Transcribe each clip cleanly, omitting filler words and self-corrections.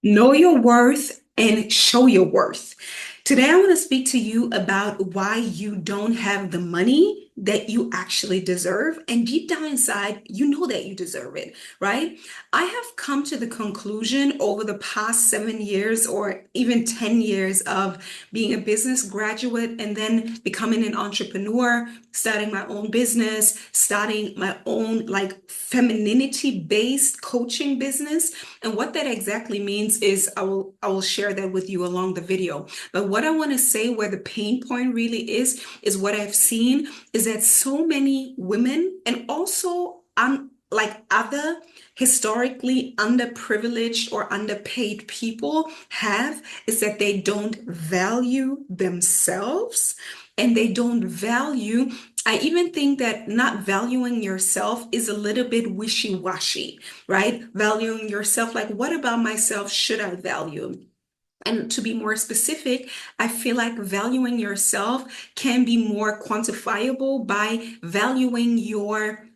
Know your worth and show your worth. Today, I want to speak to you about why you don't have the money that you actually deserve. And deep down inside, you know that you deserve it, right? I have come to the conclusion over the past 7 years or even 10 years of being a business graduate and then becoming an entrepreneur, starting my own business, starting my own like femininity based coaching business. And what that exactly means is I will share that with you along the video. But what I want to say where the pain point really is what I've seen is that so many women and also like other historically underprivileged or underpaid people have is that they don't value themselves and they don't value. I even think that not valuing yourself is a little bit wishy-washy, right? Valuing yourself, like, what about myself should I value? And to be more specific, I feel like valuing yourself can be more quantifiable by valuing your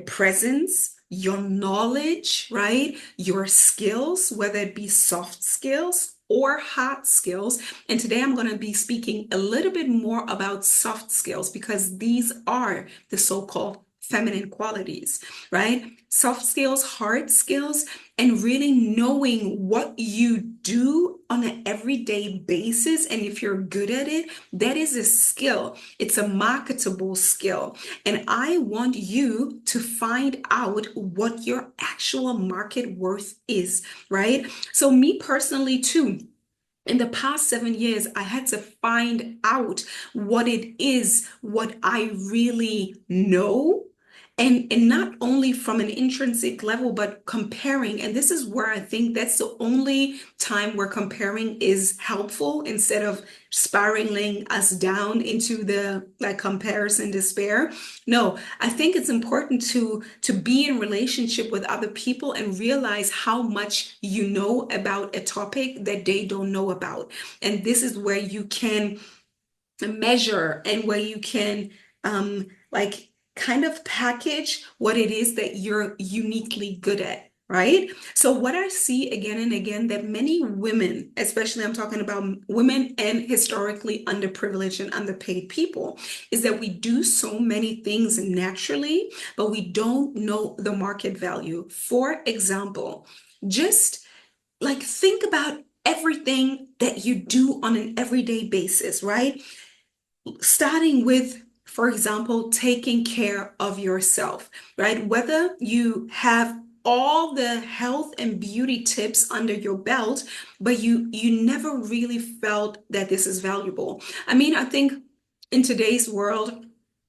presence, your knowledge, right? Your skills, whether it be soft skills or hard skills. And today I'm going to be speaking a little bit more about soft skills because these are the so-called feminine qualities, right? Soft skills, hard skills, and really knowing what you do on an everyday basis. And if you're good at it, that is a skill. It's a marketable skill. And I want you to find out what your actual market worth is, right? So, me personally, too. In the past 7 years, I had to find out what it is, what I really know, and not only from an intrinsic level, but comparing. And this is where I think that's the only time where comparing is helpful instead of spiraling us down into the like comparison despair. No, I think it's important to be in relationship with other people and realize how much you know about a topic that they don't know about. And this is where you can measure and where you can like kind of package what it is that you're uniquely good at, right? So what I see again and again that many women, especially I'm talking about women and historically underprivileged and underpaid people, is that we do so many things naturally, but we don't know the market value. For example, just like think about everything that you do on an everyday basis, right? Starting with, for example, taking care of yourself, right? Whether you have all the health and beauty tips under your belt, but you never really felt that this is valuable. I mean, I think in today's world,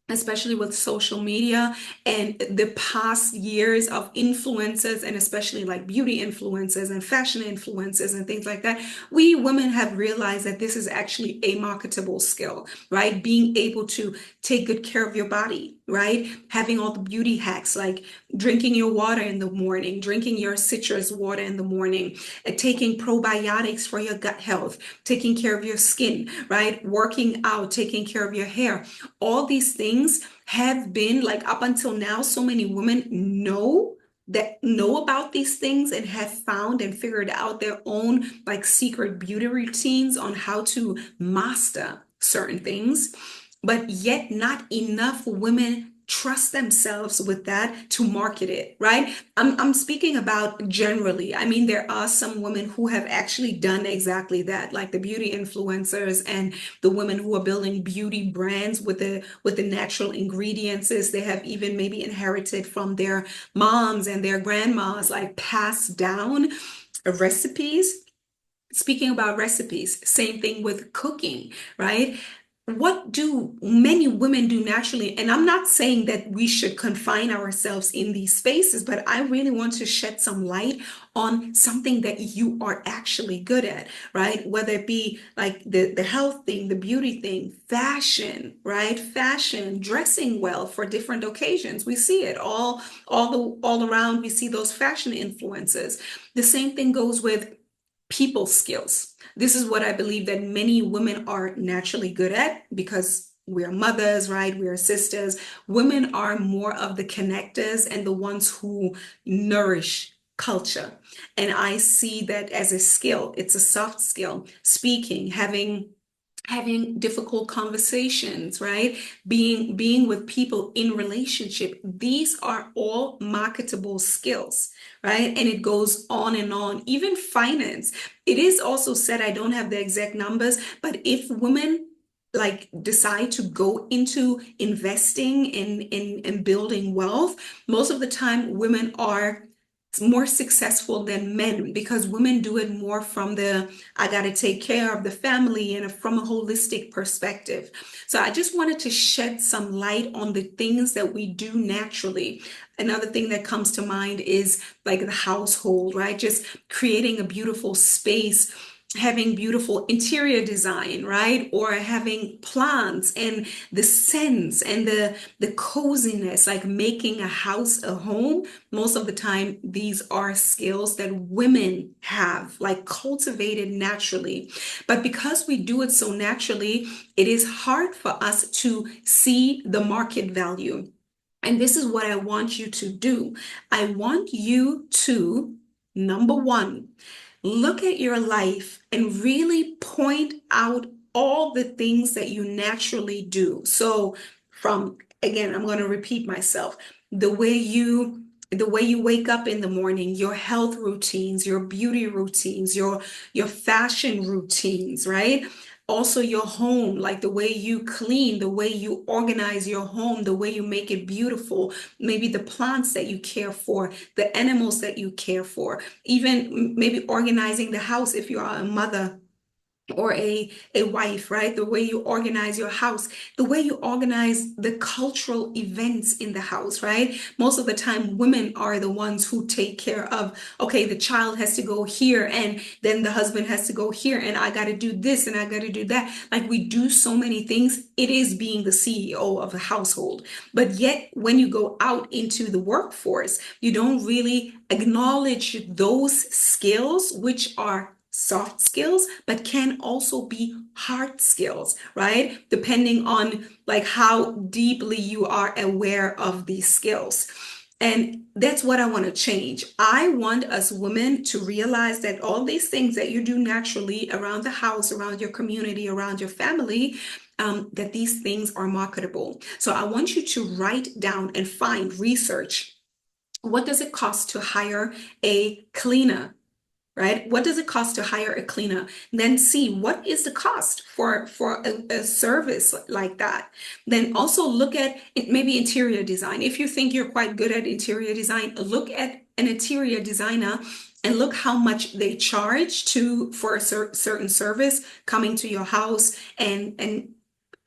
especially with social media and the past years of influencers and especially like beauty influencers and fashion influencers and things like that, we women have realized that this is actually a marketable skill, right? Being able to take good care of your body, right? Having all the beauty hacks like drinking your water in the morning, drinking your citrus water in the morning, taking probiotics for your gut health, taking care of your skin, right? Working out, taking care of your hair. All these things have been like up until now, so many women know about these things and have found and figured out their own like secret beauty routines on how to master certain things, but yet not enough women trust themselves with that to market it, right? I'm speaking about generally. I mean, there are some women who have actually done exactly that, like the beauty influencers and the women who are building beauty brands with the natural ingredients they have even maybe inherited from their moms and their grandmas, like passed down recipes. Speaking about recipes, same thing with cooking, right? What do many women do naturally? And I'm not saying that we should confine ourselves in these spaces, but I really want to shed some light on something that you are actually good at, right? Whether it be like the health thing, the beauty thing, fashion, right? Fashion, dressing well for different occasions. We see it all around. We see those fashion influences. The same thing goes with people skills. This is what I believe that many women are naturally good at because we're mothers, right? We're sisters. Women are more of the connectors and the ones who nourish culture. And I see that as a skill. It's a soft skill. Speaking, having difficult conversations, right? Being with people in relationship. These are all marketable skills, right? And it goes on and on. Even finance. It is also said, I don't have the exact numbers, but if women like decide to go into investing in building wealth, most of the time women are more successful than men because women do it more from the I got to take care of the family and from a holistic perspective. So I just wanted to shed some light on the things that we do naturally. Another thing that comes to mind is like the household, right? Just creating a beautiful space, having beautiful interior design, right? Or having plants and the scents and the coziness, like making a house a home. Most of the time, these are skills that women have, like cultivated naturally. But because we do it so naturally, it is hard for us to see the market value. And this is what I want you to do. I want you to, number one, look at your life and really point out all the things that you naturally do. So from, again, I'm going to repeat myself, the way you wake up in the morning, your health routines, your beauty routines, your fashion routines, right? Also your home, like the way you clean, the way you organize your home, the way you make it beautiful, maybe the plants that you care for, the animals that you care for, even maybe organizing the house if you are a mother or a wife, right? The way you organize your house, the way you organize the cultural events in the house, right? Most of the time, women are the ones who take care of, okay, the child has to go here and then the husband has to go here and I got to do this and I got to do that. Like we do so many things. It is being the CEO of a household. But yet, when you go out into the workforce, you don't really acknowledge those skills, which are soft skills, but can also be hard skills, right? Depending on like how deeply you are aware of these skills. And that's what I want to change. I want us women to realize that all these things that you do naturally around the house, around your community, around your family, that these things are marketable. So I want you to write down and find research. What does it cost to hire a cleaner? Right? What does it cost to hire a cleaner? Then see what is the cost for a service like that. Then also look at it, maybe interior design. If you think you're quite good at interior design, look at an interior designer and look how much they charge to for a certain service coming to your house and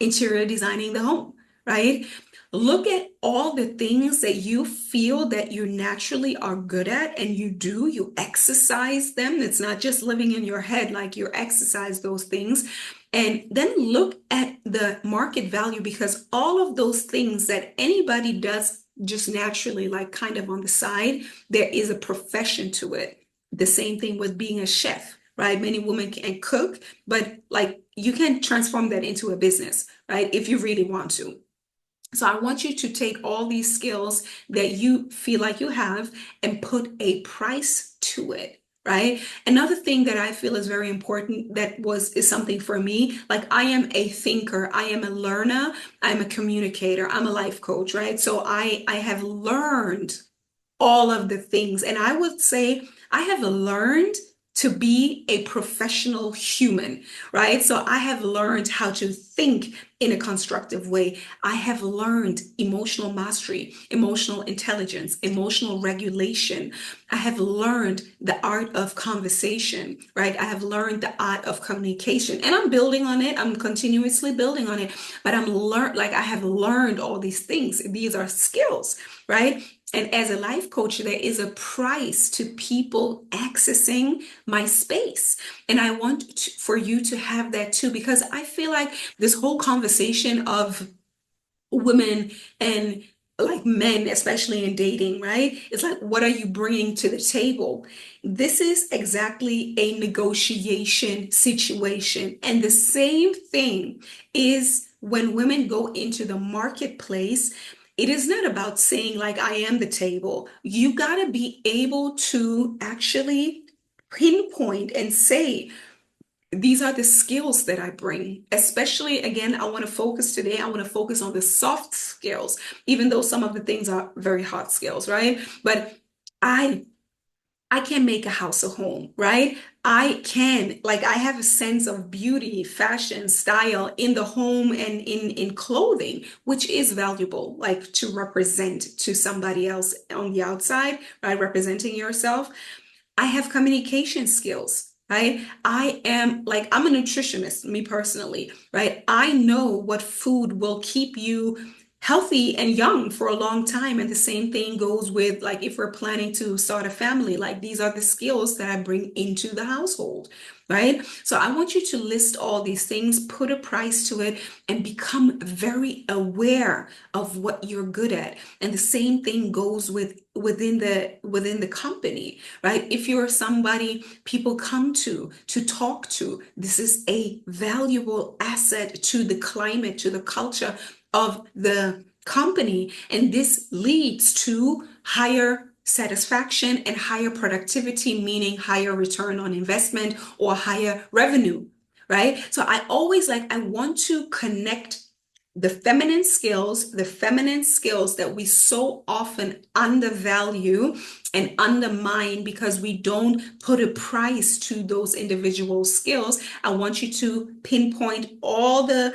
interior designing the home, right? Look at all the things that you feel that you naturally are good at and you exercise them. It's not just living in your head, like you exercise those things. And then look at the market value because all of those things that anybody does just naturally, like kind of on the side, there is a profession to it. The same thing with being a chef, right? Many women can cook, but like you can transform that into a business, right? If you really want to. So I want you to take all these skills that you feel like you have and put a price to it, right? Another thing that I feel is very important is something for me. Like I am a thinker, I am a learner, I'm a communicator, I'm a life coach, right? So I have learned all of the things. And I would say I have learned to be a professional human, right? So I have learned how to think in a constructive way. I have learned emotional mastery, emotional intelligence, emotional regulation. I have learned the art of conversation, right? I have learned the art of communication and I'm building on it. I'm continuously building on it, but I have learned all these things. These are skills, right? And as a life coach, there is a price to people accessing my space. And I want for you to have that too, because I feel like this whole conversation of women and like men, especially in dating, right? It's like, what are you bringing to the table? This is exactly a negotiation situation. And the same thing is when women go into the marketplace it is not about saying like I am the table. You got to be able to actually pinpoint and say, these are the skills that I bring. Especially, again, I want to focus today, I want to focus on the soft skills, even though some of the things are very hard skills, right? But I I can make a house a home, right? I can, like, I have a sense of beauty, fashion, style in the home and in clothing, which is valuable, like to represent to somebody else on the outside, right? Representing yourself. I have communication skills, right? I'm a nutritionist, me personally, right? I know what food will keep you healthy and young for a long time. And the same thing goes with, like, if we're planning to start a family, like, these are the skills that I bring into the household, right? So I want you to list all these things, put a price to it, and become very aware of what you're good at. And the same thing goes with within the company, right? If you're somebody people come to talk to, this is a valuable asset to the climate, to the culture of the company, and this leads to higher satisfaction and higher productivity, meaning higher return on investment or higher revenue, right? So I want to connect the feminine skills that we so often undervalue and undermine because we don't put a price to those individual skills. I want you to pinpoint all the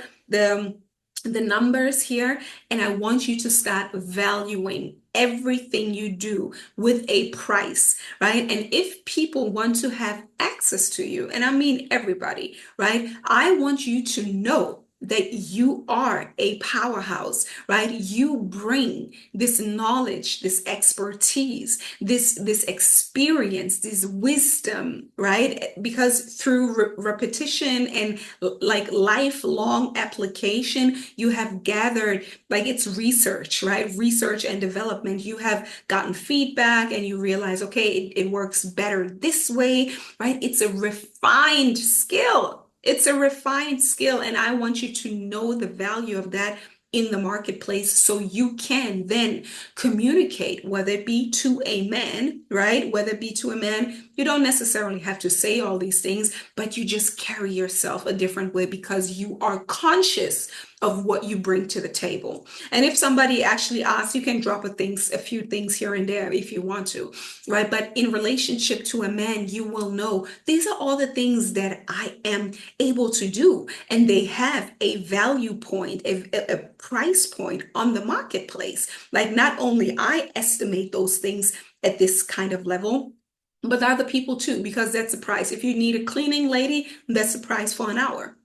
numbers here, and I want you to start valuing everything you do with a price, right? And if people want to have access to you, and I mean everybody, right? I want you to know that you are a powerhouse, right? You bring this knowledge, this expertise, this experience, this wisdom, right? Because through repetition and like lifelong application, you have gathered, like, it's research, right? Research and development. You have gotten feedback and you realize, okay, it works better this way, right? It's a refined skill. It's a refined skill, and I want you to know the value of that in the marketplace so you can then communicate, whether it be to a man, right? Whether it be to a man, you don't necessarily have to say all these things, but you just carry yourself a different way because you are conscious of what you bring to the table. And if somebody actually asks, you can drop a few things here and there if you want to, right? But in relationship to a man, you will know these are all the things that I am able to do, and they have a value point, a price point on the marketplace. Like, not only I estimate those things at this kind of level, but other people too, because that's the price. If you need a cleaning lady, that's the price for an hour,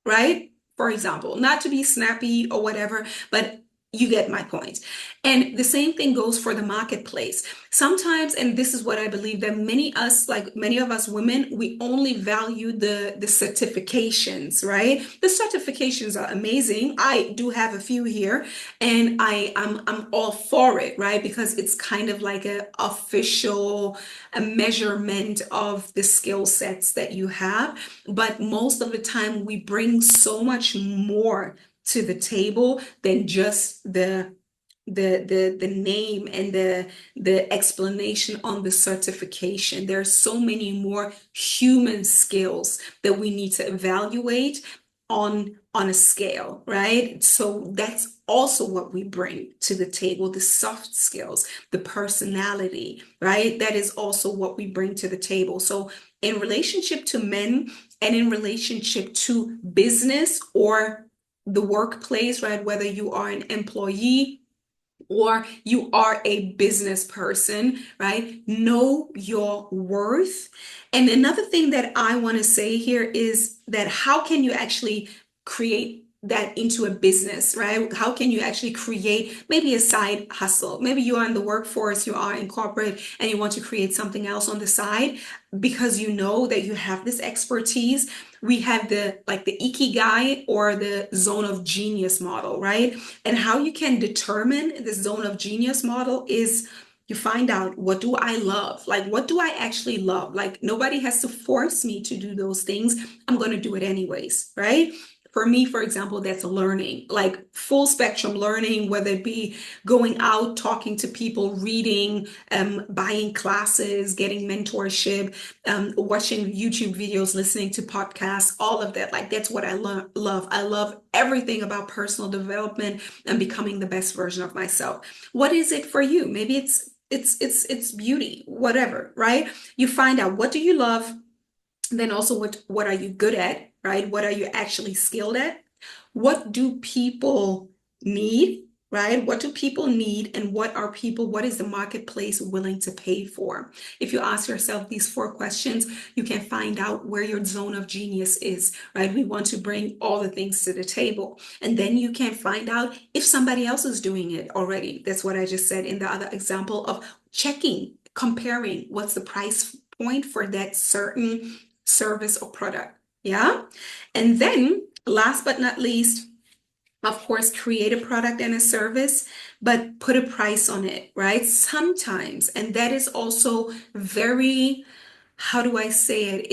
right? For example, not to be snappy or whatever, but you get my point. And the same thing goes for the marketplace. Sometimes, and this is what I believe, that many of us women, we only value the certifications, right? The certifications are amazing. I do have a few here, and I'm all for it, right? Because it's kind of like a measurement of the skill sets that you have. But most of the time, we bring so much more to the table than just the name and the explanation on the certification. There are so many more human skills that we need to evaluate on a scale, right? So that's also what we bring to the table, the soft skills, the personality, right? That is also what we bring to the table. So in relationship to men and in relationship to business or the workplace, right? Whether you are an employee or you are a business person, right? Know your worth. And another thing that I want to say here is that how can you actually create that into a business, right? How can you actually create maybe a side hustle? Maybe you are in the workforce, you are in corporate, and you want to create something else on the side because you know that you have this expertise. We have the ikigai or the zone of genius model, right? And how you can determine the zone of genius model is you find out, what do I love? Like, what do I actually love? Like, nobody has to force me to do those things. I'm going to do it anyways, right? For me, for example, that's learning, like full spectrum learning, whether it be going out, talking to people, reading, buying classes, getting mentorship, watching YouTube videos, listening to podcasts, all of that. Like that's what I love. I love everything about personal development and becoming the best version of myself. What is it for you? Maybe it's beauty, whatever, right? You find out what do you love, then also what are you good at, right? What are you actually skilled at? What do people need, right? What do people need, and what is the marketplace willing to pay for? If you ask yourself these four questions, you can find out where your zone of genius is, right? We want to bring all the things to the table. And then you can find out if somebody else is doing it already. That's what I just said in the other example of checking, comparing what's the price point for that certain service or product. Yeah. And then last but not least, of course, create a product and a service, but put a price on it, right? Sometimes, and that is also very, how do I say it?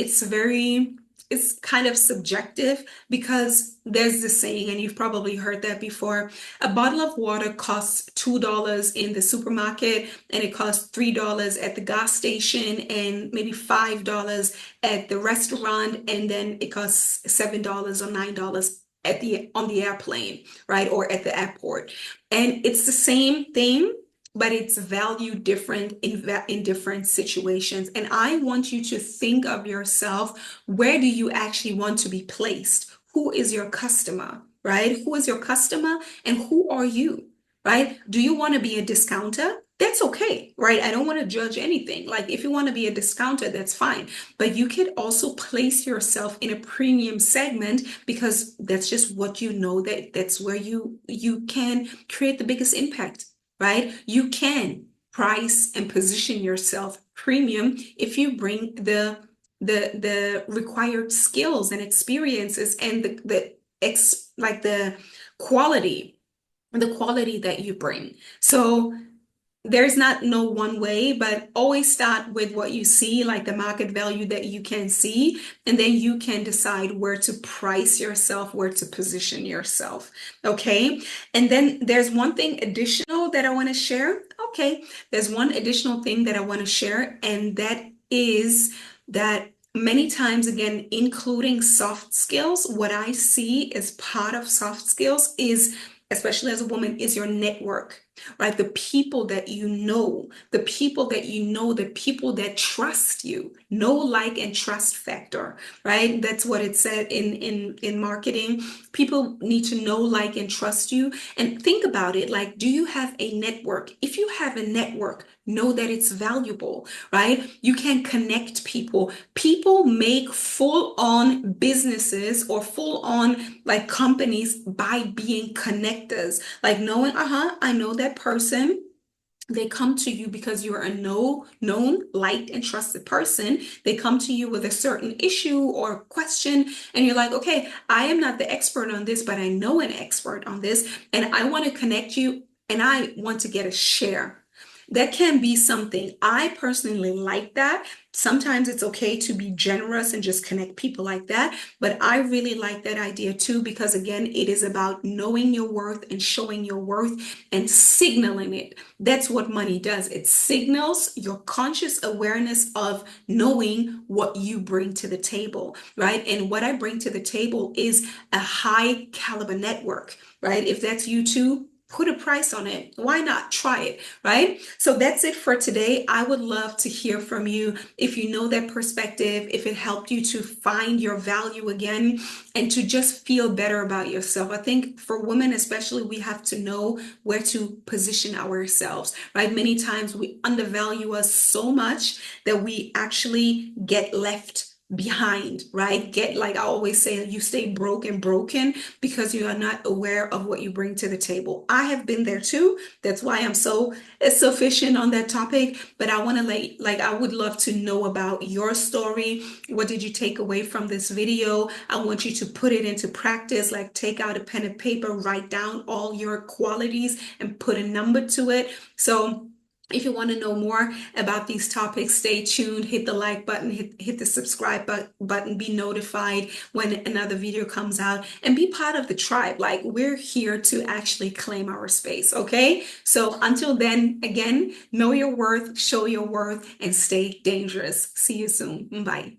It's kind of subjective because there's this saying, and you've probably heard that before. A bottle of water costs $2 in the supermarket, and it costs $3 at the gas station, and maybe $5 at the restaurant, and then it costs $7 or $9 on the airplane, right? Or at the airport. And it's the same thing, but it's valued different in different situations. And I want you to think of yourself, where do you actually want to be placed? Who is your customer, right? Who is your customer and who are you, right? Do you want to be a discounter? That's okay, right? I don't want to judge anything. Like if you want to be a discounter, that's fine. But you could also place yourself in a premium segment because that's just what you know, that's where you can create the biggest impact, right? You can price and position yourself premium if you bring the required skills and experiences and the quality, the quality that you bring. So there's not no one way, but always start with what you see, like the market value that you can see, and then you can decide where to price yourself, where to position yourself. Okay. And then there's one thing additional that I want to share. Okay. There's one additional thing that I want to share, and that is that many times, again, including soft skills, what I see as part of soft skills is, especially as a woman, is your network, right? The people that you know, the people that you know, the people that trust you, know, like, and trust factor, right? That's what it said in marketing. People need to know, like, and trust you. And think about it, like, do you have a network? If you have a network, know that it's valuable, right? You can connect people. People make full-on businesses or full-on like companies by being connectors, like knowing, I know that person. They come to you because you're a known, liked, and trusted person. They come to you with a certain issue or question, and you're like, okay, I am not the expert on this, but I know an expert on this, and I want to connect you, and I want to get a share. That can be something. I personally like that. Sometimes it's okay to be generous and just connect people like that. But I really like that idea too, because again, it is about knowing your worth and showing your worth and signaling it. That's what money does. It signals your conscious awareness of knowing what you bring to the table, right? And what I bring to the table is a high caliber network, right? If that's you too, put a price on it. Why not try it, right? So that's it for today. I would love to hear from you if you know that perspective, if it helped you to find your value again and to just feel better about yourself. I think for women especially, we have to know where to position ourselves, right? Many times we undervalue us so much that we actually get left behind, right? Get, like I always say, you stay broken because you are not aware of what you bring to the table. I have been there too. That's why I'm so sufficient on that topic. But I want to I would love to know about your story. What did you take away from this video? I want you to put it into practice, like take out a pen and paper, write down all your qualities and put a number to it. So If you want to know more about these topics, stay tuned, hit the like button, hit the subscribe button, be notified when another video comes out, and be part of the tribe. Like, we're here to actually claim our space, okay? So until then, again, know your worth, show your worth, and stay dangerous. See you soon. Bye.